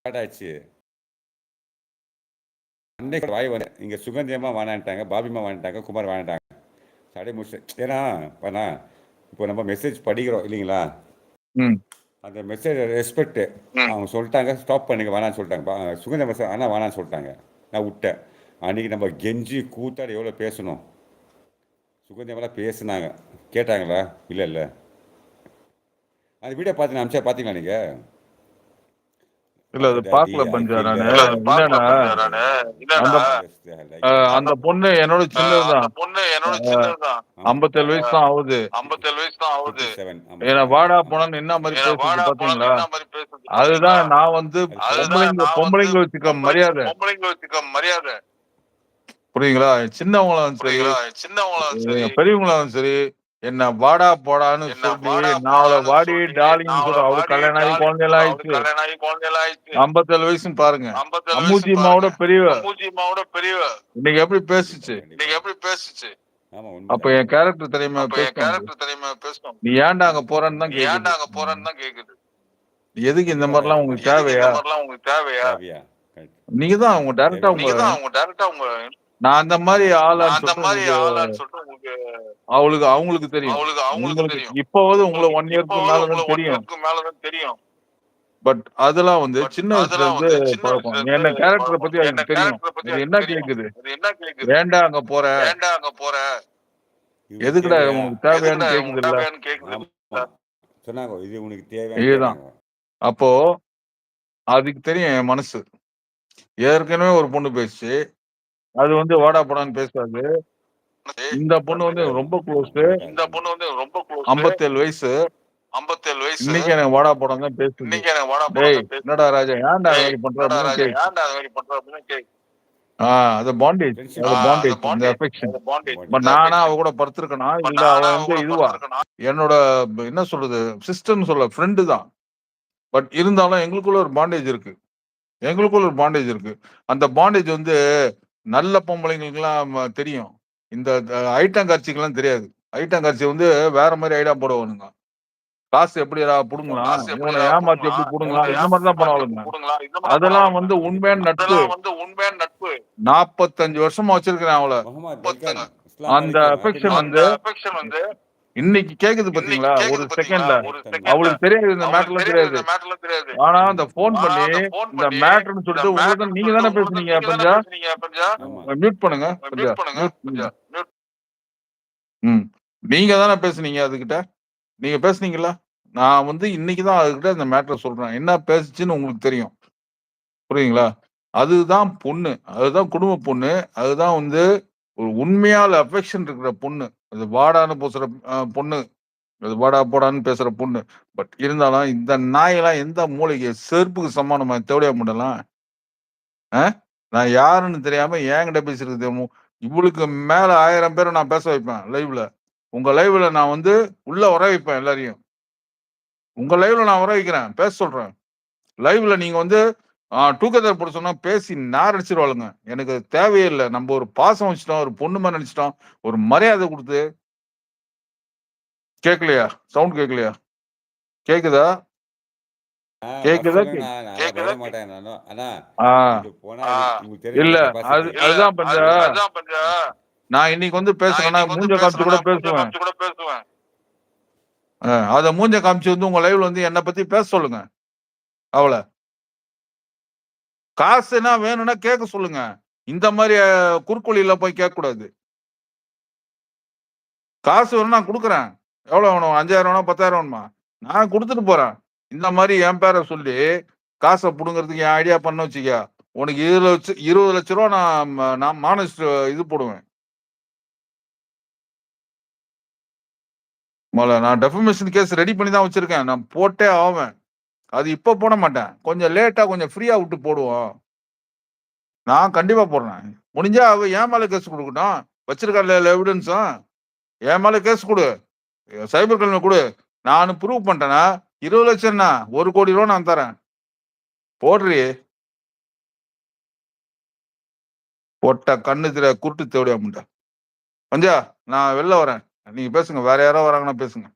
Start ஆச்சு. அன்னைக்கு வாய் வந்து இங்கே சுகந்தியமா வேணான்ட்டாங்க, பாபிமா வேணான்ட்டாங்க, குமார் வேணான்ட்டாங்க. சடை முடிச்சு ஏன்னா இப்போ நம்ம மெசேஜ் படிக்கிறோம் இல்லைங்களா? அந்த மெசேஜ் ரெஸ்பெக்ட் அவங்க சொல்லிட்டாங்க, ஸ்டாப் பண்ணுங்க வேணான்னு சொல்லிட்டாங்க. சுகந்திய மெசேஜ் ஆனால் வேணான்னு சொல்லிட்டாங்க. நான் விட்டேன். அன்றைக்கி நம்ம கெஞ்சி கூத்தாடி எவ்வளோ பேசணும். சுகந்தியமெல்லாம் பேசுனாங்க, கேட்டாங்களா? இல்லை இல்லை. அந்த வீடியோ பார்த்து நான் அமிச்சா பார்த்தீங்களா நீங்கள்? இல்ல அது பாக்கல பஞ்சா நானு. என்னன்னா அந்த பொண்ணு என்னோட சின்னதுதான். 57 வயசு தான் ஆகுது. ஏன்னா வாடா போனான்னு என்ன மாதிரி பேசுறது பாத்தீங்களா? அதுதான் நான் வந்து பொம்பளைங்க வச்சுக்க மரியாதை. புரியுங்களா? சின்னவங்களாம் சரி, பெரியவங்களாம் சரி, என்ன வாடா போடான்னு சொல்லி நான் அவளை வாடி டாலின்னு சொல்றேன். அவளுக்கு கல்யாணம் ஆகி குழந்தையெல்லாம் ஆயிடுச்சு. 57 வயசுன்னு பாருங்க. அம்மூஜி அம்மாவோட பெரியவ. இன்னைக்கு எப்படி பேசுச்சு? அப்ப என் கேரக்டர் தெரியுமா பேசணும். நீ ஏன்டா அங்க போறன்னு தான் கேக்குது. எதுக்கு இந்த மாதிரி எல்லாம் உங்களுக்கு தேவையா? நீங்க தான் அவங்க டைரக்டா உங்க நான் அந்த மாதிரி ஆளான்னு சொல்லிட்டு அவங்களுக்கு தெரியும். இப்போவது உங்களை 1 இயருக்கு மேலதான் தெரியும். பட் அதெல்லாம் வந்து சின்ன வயசுல இருந்து பழக்கம். என்ன கேரக்டரை பத்தி அதுக்கு தெரியும். இது என்ன கேக்குது? ஏன்டா அங்க போற? எதுக்குடா உனக்கு தேவையான்னு கேக்குது. சொன்னாங்க இது உனக்கு இதுதான். அப்போ அதுக்கு தெரியும் என் மனசு. ஏற்கனவே ஒரு பொண்ணு பேசுச்சு. அது வந்து வாடா போடான்னு பேசாது. இந்த பொண்ணு வந்து ரொம்ப க்ளோஸ். 57 வயசு. இன்னைக்கு எனக்கு வாடா போடான்னு தான் பேசுது. டேய் என்னடா ராஜா ஏன்டா அது மாதிரி பண்ற? அது பாண்டேஜ். இந்த அஃபெக்ஷன். பட் நானா அவ கூட படுத்திருக்கனா இல்ல அவ வந்து இதுவா என்னோட என்ன சொல்றது சிஸ்டர்னு சொல்ல ஃப்ரெண்டு தான். பட் இருந்தாலும் எங்களுக்குள்ள ஒரு பாண்டேஜ் இருக்கு. அந்த பாண்டேஜ் வந்து நல்ல பொம்பளைங்களுக்குலாம் தெரியும். இந்த ஐட்டம் காட்சிக்கெல்லாம் தெரியாது. ஐட்டம் காட்சி வந்து வேற மாதிரி ஐடியா போடுவானுங்க. காசு எப்படி புடுங்கலாம், இவனை ஏமாத்தி எப்படி புடுங்கலாம், இந்த மாதிரி தான் பண்ணுவாளுங்க. அதெல்லாம் வந்து உண்மையான நட்பு. 45 வருஷமா வச்சிருக்கிறேன் அவளை. அந்த அஃபெக்ஷன் வந்து இன்னைக்கு கேக்குது பாத்தீங்களா? ஒரு செகண்ட்ல அவளுக்கு தெரியாது, இந்த மேட்டர்லாம் தெரியாது. ஆனா அந்த போன் பண்ணி இந்த மேட்டர்னு சொல்லிட்டு உங்களுக்கு நீங்க தானே பேசுனீங்க பஞ்சா? மியூட் பண்ணுங்க பஞ்சா. நீங்க தானே பேசுனீங்க அதுகிட்ட? நீங்க பேசுனீங்களா? நான் வந்து இன்னைக்குதான் அதுகிட்ட இந்த மேட்டர் சொல்றேன். என்ன பேசுச்சுன்னு உங்களுக்கு தெரியும். புரியுங்களா? அதுதான் பொண்ணு. அதுதான் குடும்ப பொண்ணு. அதுதான் வந்து ஒரு உண்மையால அஃபெக்ஷன் இருக்கிற பொண்ணு. அது வாடான்னு பேசுற பொண்ணு. அது வாடா போடான்னு பேசுற பொண்ணு. பட் இருந்தாலும் இந்த நாயெல்லாம் எந்த மூளைக்கு செருப்புக்கு சமானமா தேவடியா முண்டலாம்? நான் யாருன்னு தெரியாம என்கிட்ட பேசுறது இவளுக்கு மேல 1000 பேரை நான் பேச வைப்பேன் லைவ்ல. உங்க லைவ்ல நான் வந்து உள்ள வர வைப்பேன் எல்லாரையும். உங்க லைவ்ல நான் வர வைக்கிறேன், பேச சொல்றேன். லைவ்ல நீங்க வந்து டூகெதர் போட சொன்னா பேசி நார் அடிச்சிருவாளுங்க. எனக்கு தேவையே இல்லை. நம்ம ஒரு பாசம் வச்சுட்டோம், ஒரு பொண்ணு மாதிரி நினைச்சிட்டோம், ஒரு மரியாதை கொடுத்து. கேட்கலையா? சவுண்ட் கேட்கலையா? கேக்குதா? இல்ல அதுதான் பஞ்சா. நான் இன்னைக்கு வந்து பேசுறேன்னா மூஞ்ச காமிச்சு கூட பேசுவேன். அத மூஞ்ச காமிச்சு வந்து உங்க லைவ்ல வந்து என்னை பத்தி பேச சொல்லுங்க. அவளை காசுனா வேணும்னா கேட்க சொல்லுங்க. இந்த மாதிரி குறுக்கோழியில போய் கேட்க கூடாது. காசு வேணும் நான் கொடுக்குறேன். எவ்வளவு வேணும்? 5000 வேணும், 10,000 வேணுமா? நான் கொடுத்துட்டு போறேன். இந்த மாதிரி என் பேரை சொல்லி காசை புடுங்கிறதுக்கு என் ஐடியா பண்ண வச்சுக்க, உனக்கு 20 லட்சம் ரூபா நான் மானஸ் இது போடுவேன். நான் டெஃபமேஷன் கேஸ் ரெடி பண்ணி தான் வச்சிருக்கேன். நான் போட்டே ஆவேன். அது இப்ப போட மாட்டேன். கொஞ்சம் லேட்டா கொஞ்சம் ஃப்ரீயா விட்டு போடுவோம். நான் கண்டிப்பா போடுறேன். முடிஞ்சா அவ என் மேல கேஸ் கொடுக்கட்டும். வச்சிருக்க எவிடன்ஸும் என் மேல கேஸ் கொடு, சைபர் கிரைம்ல கொடு. நான் ப்ரூவ் பண்ணிட்டேன்னா 20 லட்சம் என்ன 1 கோடி ரூபா நான் தரேன். போடுறி பொட்ட கண்ணு திர குருட்டு தேவையா முண்டா. பஞ்சா நான் வெளில வரேன். நீங்க பேசுங்க. வேற யாரோ வராங்கன்னா பேசுங்க.